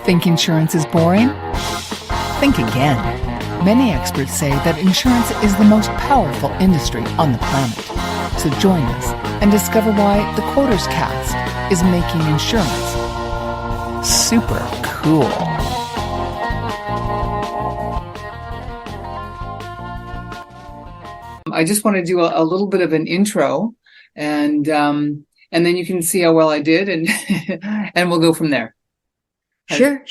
Think insurance is boring? Think again. Many experts say that insurance is the most powerful industry on the planet. So join us and discover why the Quoters Cast is making insurance super cool. I just want to do a little bit of an intro, and then you can see how well I did, and and we'll go from there. Sure.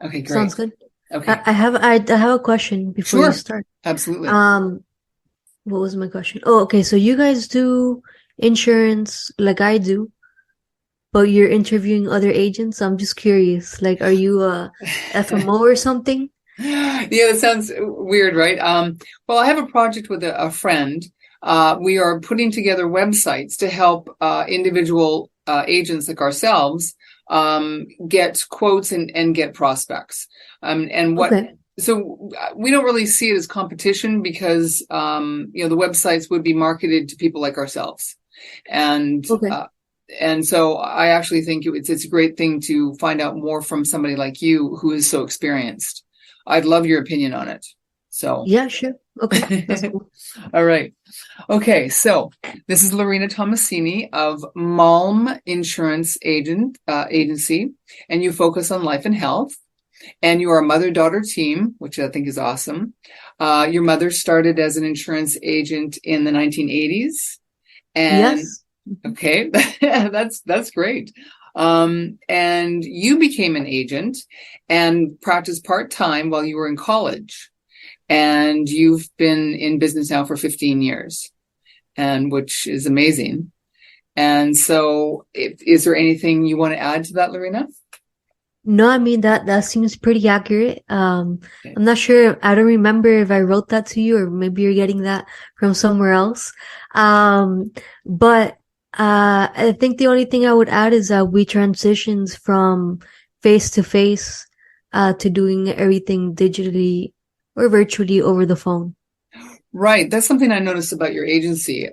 Okay, great. Sounds good. Okay. I have a question before you start. Absolutely. What was my question? Oh, okay. So you guys do insurance like I do, but you're interviewing other agents. I'm just curious. Like, are you a FMO or something? Yeah, that sounds weird, right? Well, I have a project with a friend. We are putting together websites to help individual agents like ourselves get quotes and get prospects. So we don't really see it as competition because the websites would be marketed to people like ourselves, and so I actually think it's a great thing to find out more from somebody like you who is so experienced. I'd love your opinion on it. So yeah, sure. Okay, that's cool. All right. Okay, so this is Lorena Tomasini of Malm Insurance Agency, and you focus on life and health. And you are a mother-daughter team, which I think is awesome. Your mother started as an insurance agent in the 1980s. And yes. Okay, that's great. And you became an agent and practiced part-time while you were in college. And you've been in business now for 15 years, and which is amazing. And so is there anything you want to add to that, Lorena? No, I mean that seems pretty accurate. I'm not sure. I don't remember if I wrote that to you, or maybe you're getting that from somewhere else. But I think the only thing I would add is that we transitioned from face to face to doing everything digitally or virtually over the phone. Right. That's something I noticed about your agency,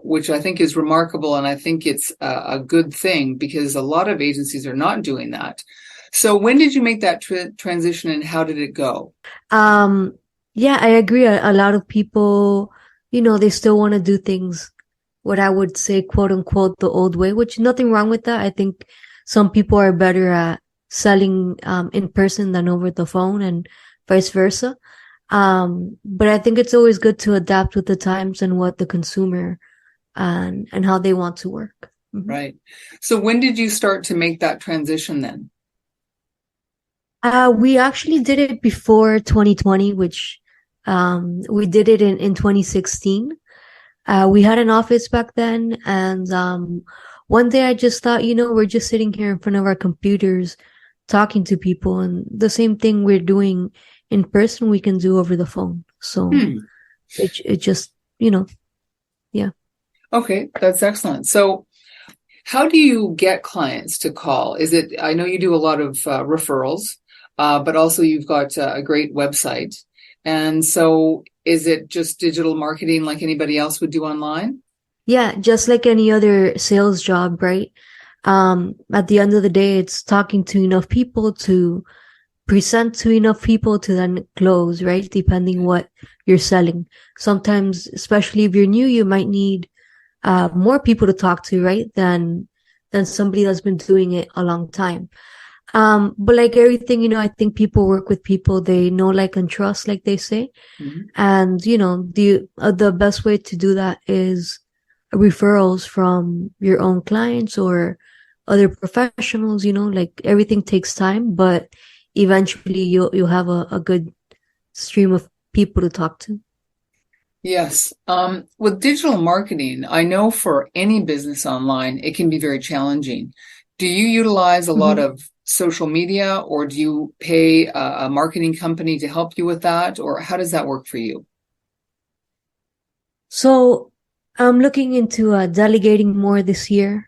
which I think is remarkable. And I think it's a good thing because a lot of agencies are not doing that. So when did you make that transition, and how did it go? Yeah, I agree. A lot of people, they still want to do things, what I would say, quote unquote, the old way, which nothing wrong with that. I think some people are better at selling in person than over the phone and vice versa. But I think it's always good to adapt with the times and what the consumer and how they want to work. Mm-hmm. Right. So when did you start to make that transition then? We actually did it before 2020, which we did it in 2016. We had an office back then, and one day I just thought, we're just sitting here in front of our computers talking to people, and the same thing we're doing in person we can do over the phone. So it just, yeah. Okay, that's excellent. So how do you get clients to call? I know you do a lot of referrals, but also you've got a great website. And so is it just digital marketing like anybody else would do online? Yeah, just like any other sales job, right? At the end of the day, it's talking to enough people to present to enough people to then close, right? Depending what you're selling. Sometimes, especially if you're new, you might need more people to talk to, right? Than somebody that's been doing it a long time. But like everything, I think people work with people they know, like, and trust, like they say. Mm-hmm. And, the best way to do that is referrals from your own clients or other professionals, like everything takes time, but eventually you'll have a good stream of people to talk to. Yes. With digital marketing, I know for any business online, it can be very challenging. Do you utilize a lot of social media, or do you pay a marketing company to help you with that, or how does that work for you? So I'm looking into delegating more this year.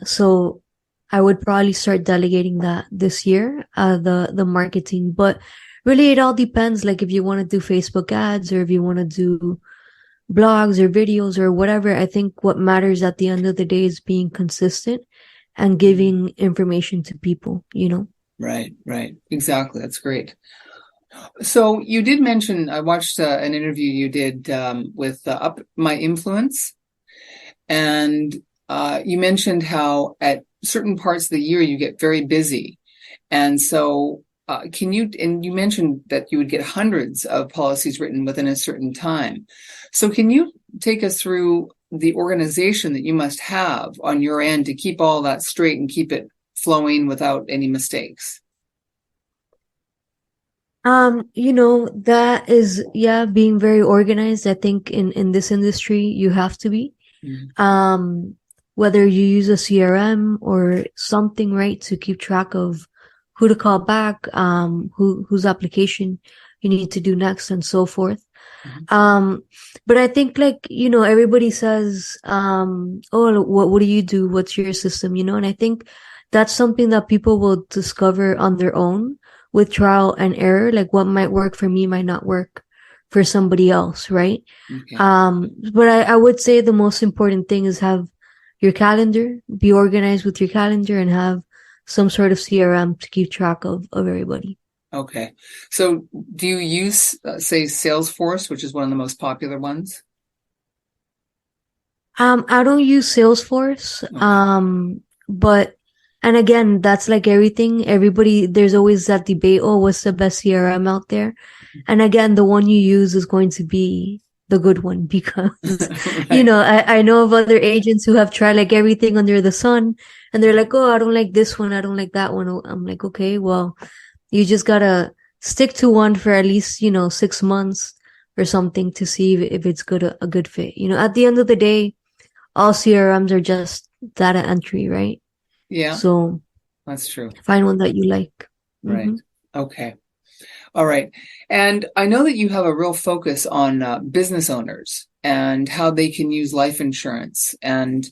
So I would probably start delegating that this year, the marketing, but really it all depends. Like if you want to do Facebook ads or if you want to do blogs or videos or whatever, I think what matters at the end of the day is being consistent and giving information to people, Right, right. Exactly. That's great. So you did mention, I watched an interview you did with Up My Influence, and you mentioned how at certain parts of the year you get very busy. And so and you mentioned that you would get hundreds of policies written within a certain time. So can you take us through the organization that you must have on your end to keep all that straight and keep it flowing without any mistakes? That is, yeah, being very organized. I think in this industry, you have to be. Mm. Whether you use a CRM or something, right, to keep track of who to call back, whose application you need to do next and so forth. Mhm. But I think like, everybody says, oh, what do you do? What's your system? And I think that's something that people will discover on their own with trial and error. Like what might work for me might not work for somebody else, right? Okay. But I would say the most important thing is have your calendar, be organized with your calendar and have some sort of CRM to keep track of everybody. Okay. So do you use, say, Salesforce, which is one of the most popular ones? I don't use Salesforce. Okay. But, and again, that's like everything. Everybody, there's always that debate. Oh, what's the best CRM out there? And again, the one you use is going to be the good one because, Right. I know of other agents who have tried like everything under the sun and they're like, oh, I don't like this one. I don't like that one. I'm like, okay, well, you just gotta stick to one for at least, 6 months or something to see if it's a good fit. At the end of the day, all CRMs are just data entry, right? Yeah, So that's true. find one that you like. Right. Hmm. Okay. All right. And I know that you have a real focus on business owners and how they can use life insurance. And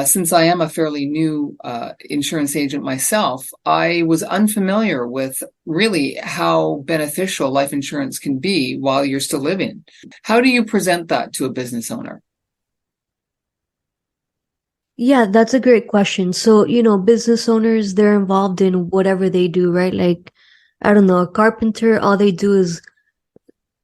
since I am a fairly new insurance agent myself, I was unfamiliar with really how beneficial life insurance can be while you're still living. How do you present that to a business owner? Yeah, that's a great question. So, business owners, they're involved in whatever they do, right? Like, I don't know, a carpenter, all they do is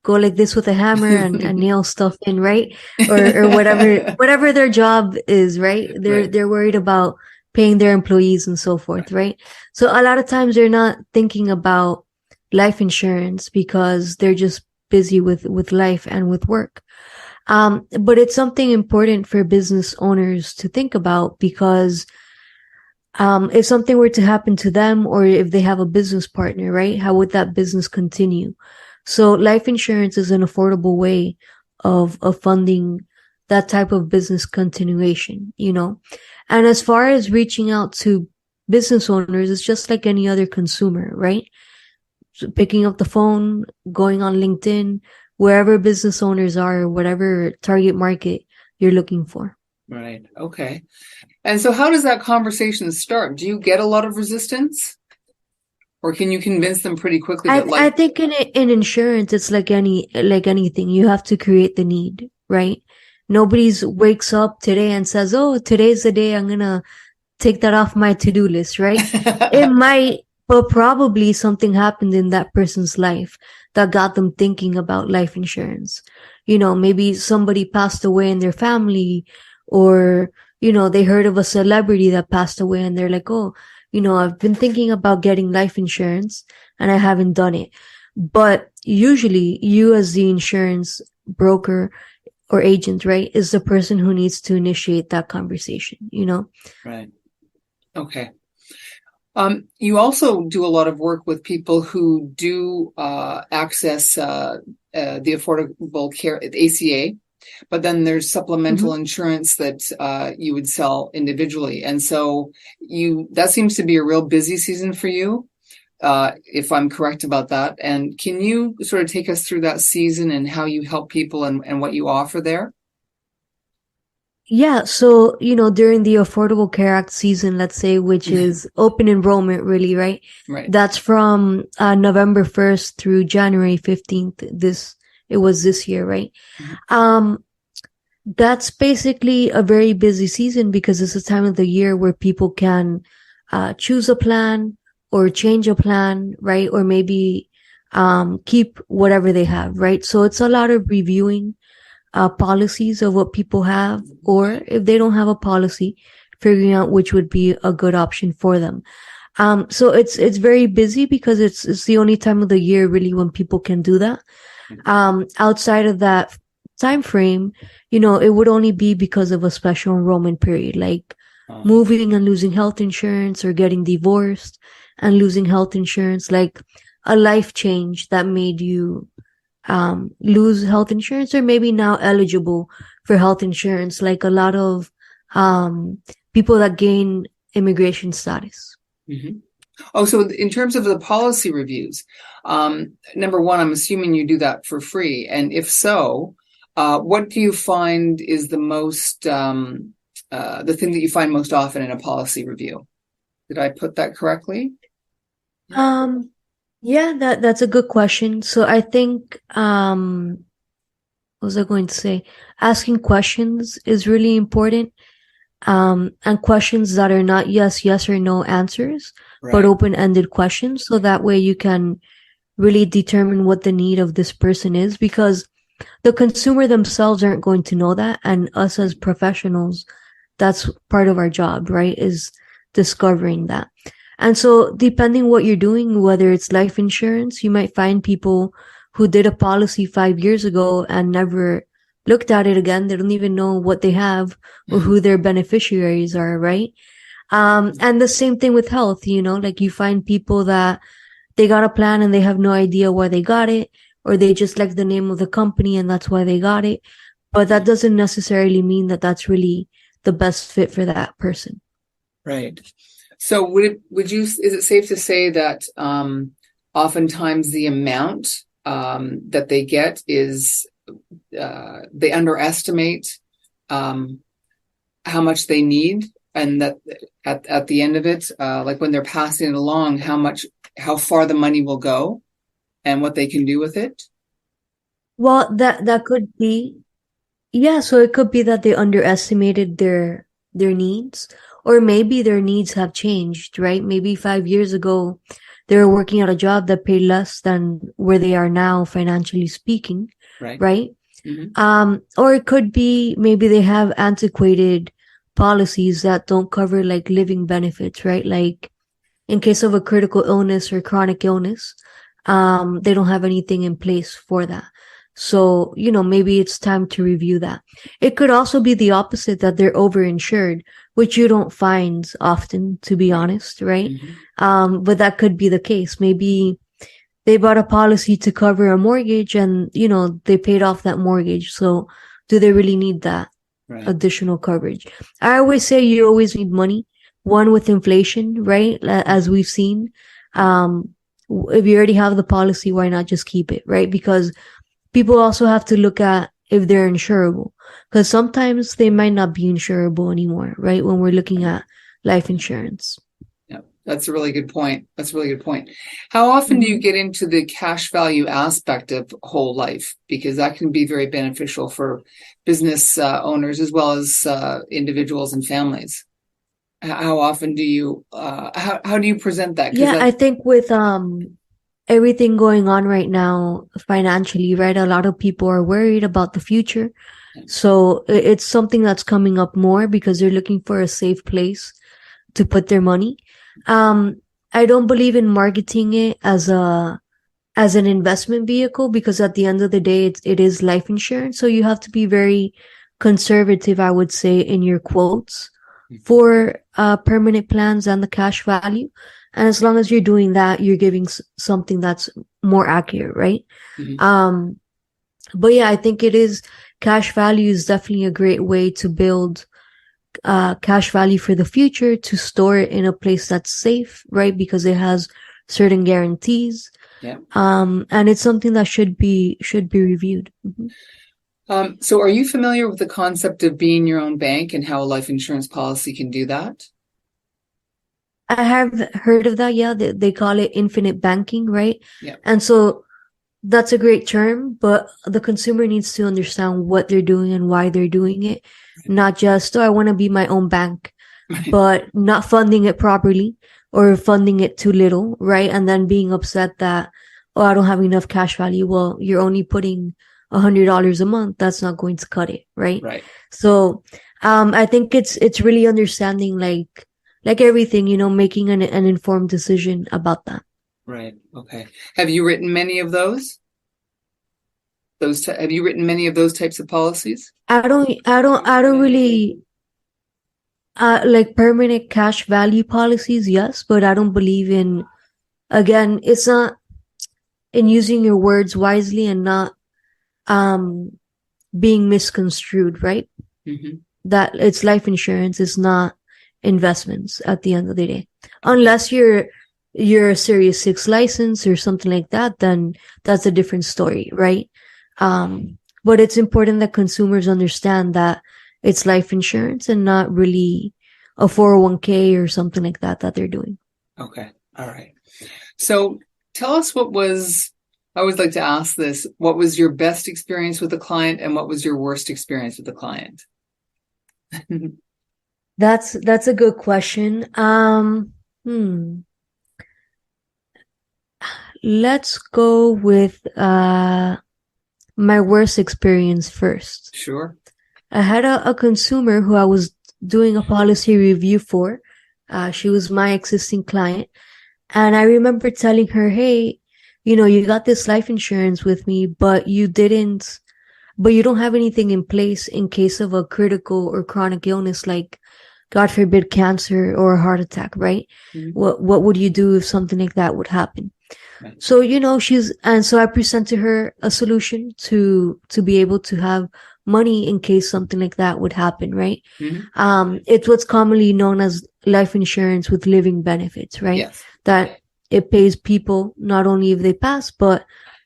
go like this with a hammer and nail stuff in, right? Or whatever their job is, right? They're, Right. they're worried about paying their employees and so forth, right? So a lot of times they're not thinking about life insurance because they're just busy with life and with work. But it's something important for business owners to think about because if something were to happen to them or if they have a business partner, right? How would that business continue? So life insurance is an affordable way of funding that type of business continuation. And as far as reaching out to business owners, it's just like any other consumer, right? So picking up the phone, going on LinkedIn, wherever business owners are, whatever target market you're looking for. Right. Okay. And so how does that conversation start? Do you get a lot of resistance? Or can you convince them pretty quickly that I life? think in insurance, it's like anything. You have to create the need, right? Nobody's wakes up today and says, "Oh, today's the day I'm gonna take that off my to-do list," right? It might, but probably something happened in that person's life that got them thinking about life insurance. Maybe somebody passed away in their family or, they heard of a celebrity that passed away and they're like, oh, I've been thinking about getting life insurance and I haven't done it. But usually you as the insurance broker or agent, right, is the person who needs to initiate that conversation. Right. Okay. You also do a lot of work with people who do access the Affordable Care ACA, but then there's Mm-hmm. supplemental insurance that you would sell individually, and so that seems to be a real busy season for you, if I'm correct about that. And can you sort of take us through that season and how you help people and what you offer there? Yeah, so, during the Affordable Care Act season, let's say, which is open enrollment, really, right? Right. That's from November 1st through January 15th. It was this year, right? Mhm. That's basically a very busy season because it's a time of the year where people can choose a plan or change a plan, right? Or maybe keep whatever they have, right? So it's a lot of reviewing policies of what people have, or if they don't have a policy, figuring out which would be a good option for them. So it's very busy because it's the only time of the year really when people can do that. Outside of that time frame, it would only be because of a special enrollment period, like moving and losing health insurance, or getting divorced and losing health insurance, like a life change that made you lose health insurance, or maybe now eligible for health insurance, like a lot of people that gain immigration status. Mm-hmm. Oh, so in terms of the policy reviews, number one, I'm assuming you do that for free. And if so, what do you find is the thing that you find most often in a policy review? Did I put that correctly? Yeah, that's a good question. So I think, what was I going to say? Asking questions is really important. And questions that are not yes or no answers, right, but open-ended questions. So that way you can really determine what the need of this person is, because the consumer themselves aren't going to know that. And us as professionals, that's part of our job, right? Is discovering that. And so depending what you're doing, whether it's life insurance, you might find people who did a policy 5 years ago and never looked at it again. They don't even know what they have or who their beneficiaries are, right? And the same thing with health, like you find people that they got a plan and they have no idea why they got it, or they just like the name of the company and that's why they got it. But that doesn't necessarily mean that that's really the best fit for that person. Right. So is it safe to say that oftentimes the amount that they get is they underestimate how much they need, and that at the end of it, like when they're passing it along, how far the money will go and what they can do with it? Well, that could be, yeah. So it could be that they underestimated their needs, or maybe their needs have changed, right? Maybe 5 years ago, they were working at a job that paid less than where they are now, financially speaking, right? Mm-hmm. Or it could be maybe they have antiquated policies that don't cover like living benefits, right? Like in case of a critical illness or chronic illness, they don't have anything in place for that. So, maybe it's time to review that. It could also be the opposite, that they're overinsured, which you don't find often, to be honest, right? Mm-hmm. But that could be the case. Maybe they bought a policy to cover a mortgage and, they paid off that mortgage. So do they really need that additional coverage? I always say you always need money. One, with inflation, right? As we've seen. If you already have the policy, why not just keep it, right? Because people also have to look at if they're insurable, because sometimes they might not be insurable anymore, right? When we're looking at life insurance. Yeah, that's a really good point. How often do you get into the cash value aspect of whole life? Because that can be very beneficial for business owners as well as individuals and families. How often do you, how do you present that? Yeah, I think with everything going on right now financially, right? A lot of people are worried about the future. So it's something that's coming up more because they're looking for a safe place to put their money. I don't believe in marketing it as an investment vehicle, because at the end of the day, it is life insurance. So you have to be very conservative, I would say, in your quotes for permanent plans and the cash value. And as long as you're doing that, you're giving something that's more accurate, right? Mm-hmm. But yeah, I think cash value is definitely a great way to build cash value for the future, to store it in a place that's safe, right? Because it has certain guarantees. Yeah. And it's something that should be reviewed. Mm-hmm. So are you familiar with the concept of being your own bank and how a life insurance policy can do that? I have heard of that. Yeah. They call it infinite banking, right? Yeah. And so that's a great term, but the consumer needs to understand what they're doing and why they're doing it. Not just, I want to be my own bank, but not funding it properly, or funding it too little, right? And then being upset that, oh, I don't have enough cash value. Well, you're only putting $100 a month. That's not going to cut it, right? Right. So, I think it's really understanding like everything, making an informed decision about that. Right. Okay. Have you written many of those? Have you written many of those types of policies? I don't really, like permanent cash value policies, yes, but I don't believe in, again, it's not in using your words wisely and not, being misconstrued, right? Mm-hmm. That it's life insurance, it's not investments at the end of the day. Unless you're a Series 6 license or something like that, then that's a different story, right? But it's important that consumers understand that it's life insurance and not really a 401k or something like that they're doing. Okay. All right. So tell us I always like to ask this, what was your best experience with the client and what was your worst experience with the client? That's a good question. Let's go with my worst experience first. Sure. I had a consumer who I was doing a policy review for. She was my existing client. And I remember telling her, hey, you got this life insurance with me, but you don't have anything in place in case of a critical or chronic illness, like God forbid, cancer or a heart attack, right? Mm-hmm. What would you do if something like that would happen? Right. So, so I presented her a solution to be able to have money in case something like that would happen, right? Mm-hmm. It's what's commonly known as life insurance with living benefits, right? Yes. That it pays people not only if they pass, but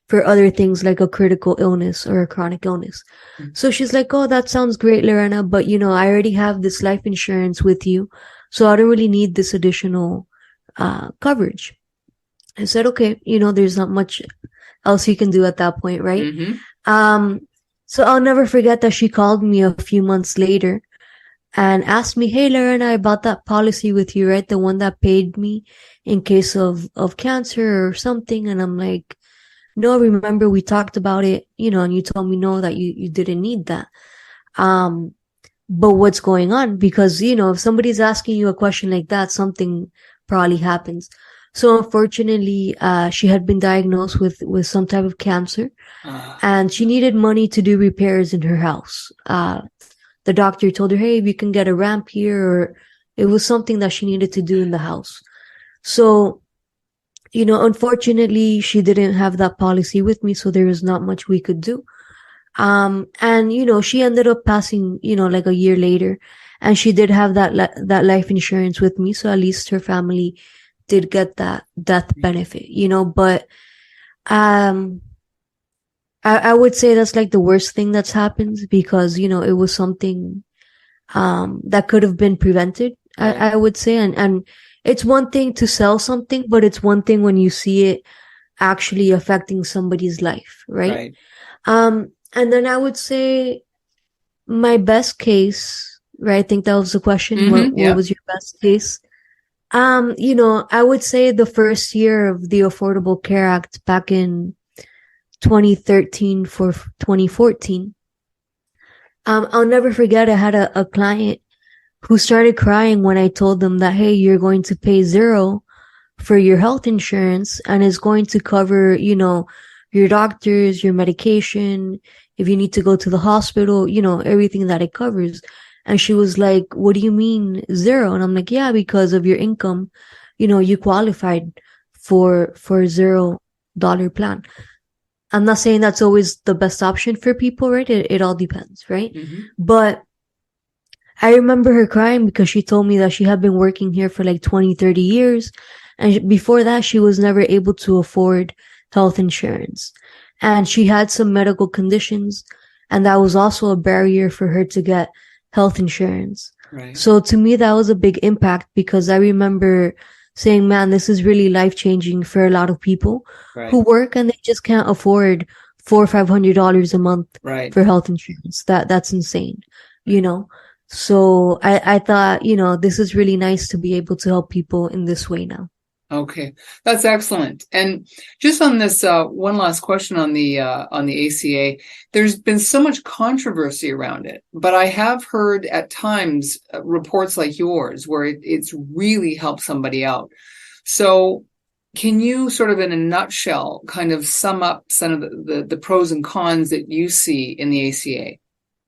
for other things like a critical illness or a chronic illness. Mm-hmm. So she's like, oh, that sounds great, Lorena, but I already have this life insurance with you, so I don't really need this additional coverage. I said, okay, there's not much else you can do at that point, right? Mm-hmm. So I'll never forget that she called me a few months later and asked me, hey, Lorena, I bought that policy with you, right? The one that paid me in case of cancer or something. And I'm like, no, remember we talked about it, and you told me no, that you didn't need that. But what's going on? Because, if somebody's asking you a question like that, something probably happens. So unfortunately, she had been diagnosed with some type of cancer, and she needed money to do repairs in her house. The doctor told her, hey, you can get a ramp here, or it was something that she needed to do in the house. So, unfortunately, she didn't have that policy with me, so there was not much we could do. And, she ended up passing, like a year later, and she did have that life insurance with me. So at least her family did get that death benefit, but, I would say that's like the worst thing that's happened because, it was something, that could have been prevented, right. I would say. And it's one thing to sell something, but it's one thing when you see it actually affecting somebody's life, right? And then I would say my best case, right? I think that was the question. Mm-hmm. What was your best case? I would say the first year of the Affordable Care Act back in 2013 for 2014. I'll never forget, I had a client who started crying when I told them that, hey, you're going to pay $0 for your health insurance and it's going to cover, your doctors, your medication, if you need to go to the hospital, everything that it covers. And she was like, what do you mean $0? And I'm like, yeah, because of your income, you qualified for $0 plan. I'm not saying that's always the best option for people, right? It all depends, right? Mm-hmm. But I remember her crying because she told me that she had been working here for like 20, 30 years. And before that, she was never able to afford health insurance. And she had some medical conditions. And that was also a barrier for her to get health insurance. Right. So to me, that was a big impact because I remember saying, man, this is really life-changing for a lot of people who work and they just can't afford $400 or $500 a month for health insurance. That's insane, So I thought, this is really nice to be able to help people in this way now. Okay, that's excellent. And just on this, one last question on the ACA, there's been so much controversy around it, but I have heard at times reports like yours where it's really helped somebody out. So can you sort of in a nutshell kind of sum up some of the pros and cons that you see in the ACA?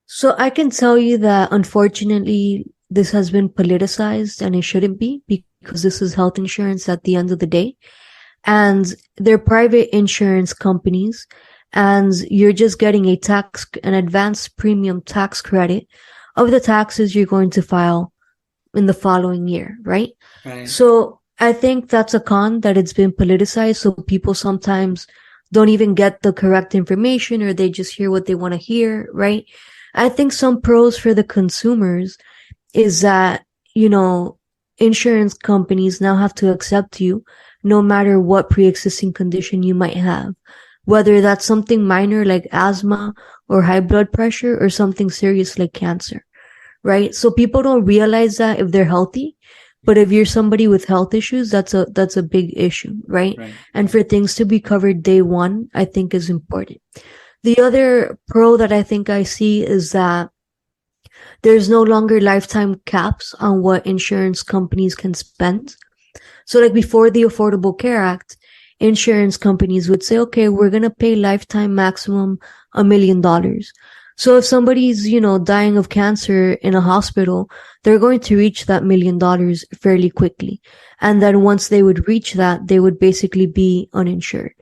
So I can tell you that unfortunately, this has been politicized and it shouldn't be because this is health insurance at the end of the day. And they're private insurance companies and you're just getting an advanced premium tax credit of the taxes you're going to file in the following year, right? Right. So I think that's a con that it's been politicized. So people sometimes don't even get the correct information or they just hear what they want to hear, right? I think some pros for the consumers is that, insurance companies now have to accept you no matter what pre-existing condition you might have, whether that's something minor like asthma or high blood pressure or something serious like cancer, right? So people don't realize that if they're healthy, but if you're somebody with health issues, that's a big issue, right? And for things to be covered day one, I think is important. The other pro that I think I see is that there's no longer lifetime caps on what insurance companies can spend. So like before the Affordable Care Act, insurance companies would say, okay, we're going to pay lifetime maximum $1 million. So if somebody's, dying of cancer in a hospital, they're going to reach that $1 million fairly quickly. And then once they would reach that, they would basically be uninsured.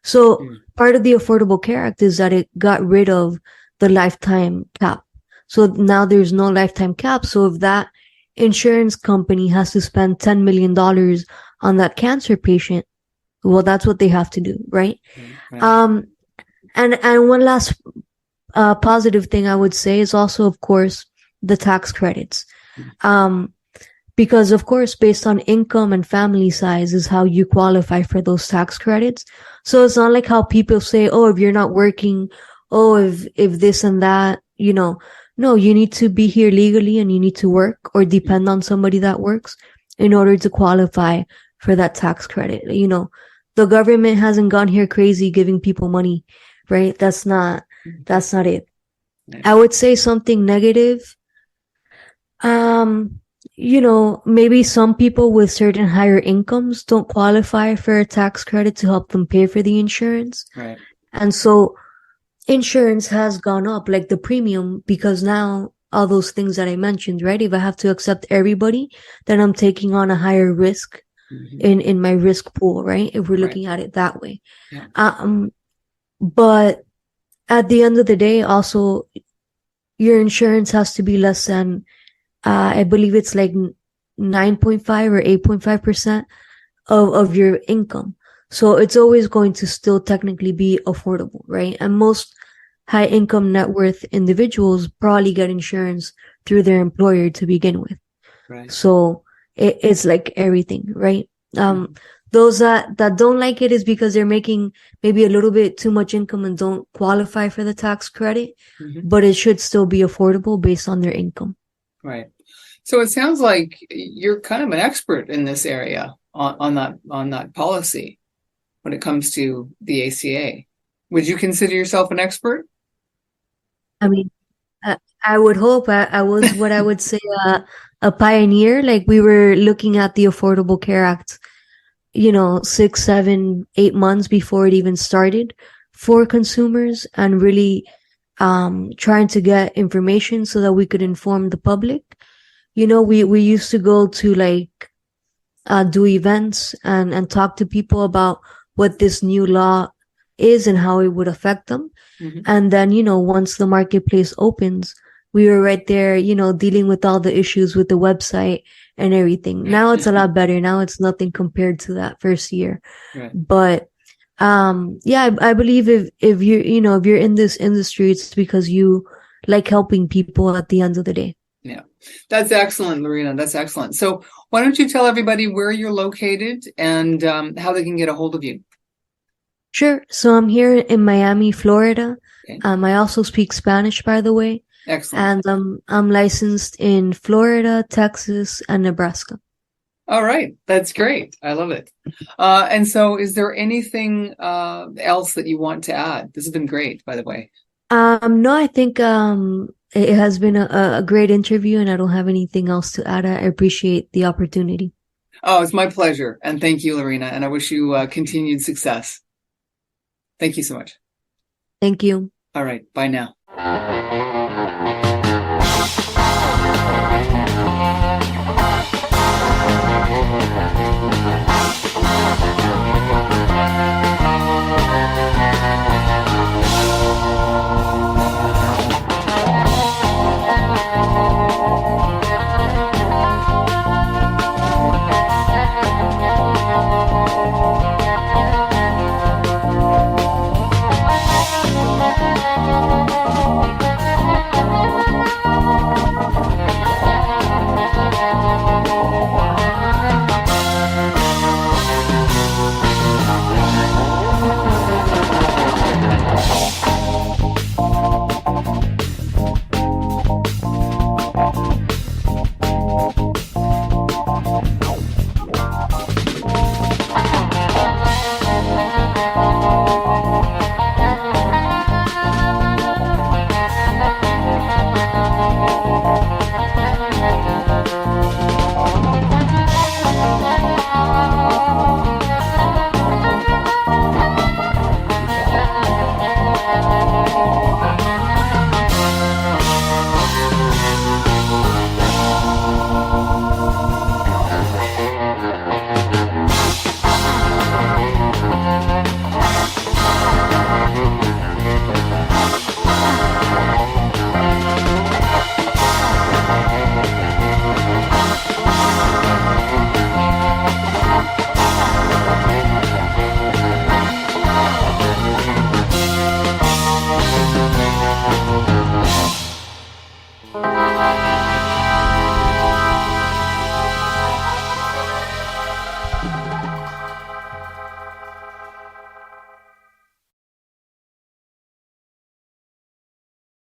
So part of the Affordable Care Act is that it got rid of the lifetime cap. So now there's no lifetime cap. So if that insurance company has to spend $10 million on that cancer patient, well, that's what they have to do, right? And one last positive thing I would say is also, of course, the tax credits. Because of course, based on income and family size is how you qualify for those tax credits. So it's not like how people say, oh, if you're not working, oh, if this and that, no, you need to be here legally and you need to work or depend on somebody that works in order to qualify for that tax credit. The government hasn't gone here crazy giving people money, right? That's not it. I would say something negative. Maybe some people with certain higher incomes don't qualify for a tax credit to help them pay for the insurance. Right. And so insurance has gone up, like the premium, because now all those things that I mentioned, right? If I have to accept everybody, then I'm taking on a higher risk in my risk pool, right? If we're looking at it that way. Yeah. But at the end of the day, also your insurance has to be less than I believe it's like 9.5 or 8.5% of your income. So it's always going to still technically be affordable, right? And most high income net worth individuals probably get insurance through their employer to begin with. Right. So it's like everything, right? Those that don't like it is because they're making maybe a little bit too much income and don't qualify for the tax credit, but it should still be affordable based on their income. Right. So it sounds like you're kind of an expert in this area on that policy when it comes to the ACA. Would you consider yourself an expert? I mean, I would hope I was what I would say a pioneer. Like we were looking at the Affordable Care Act, 6, 7, 8 months before it even started for consumers and really trying to get information so that we could inform the public. We used to go to like do events and talk to people about what this new law is and how it would affect them. And then, once the marketplace opens, we were right there, dealing with all the issues with the website and everything. Now it's a lot better. Now it's nothing compared to that first year. Right. But yeah, I believe if you if you're in this industry, it's because you like helping people at the end of the day. Yeah, that's excellent, Lorena. That's excellent. So why don't you tell everybody where you're located and how they can get a hold of you? Sure. So I'm here in Miami, Florida. Okay. I also speak Spanish, by the way. Excellent. And I'm licensed in Florida, Texas, and Nebraska. All right. That's great. I love it. And so is there anything else that you want to add? This has been great, by the way. No, I think it has been a great interview, and I don't have anything else to add. I appreciate the opportunity. Oh, it's my pleasure. And thank you, Lorena. And I wish you continued success. Thank you so much. Thank you. All right. Bye now.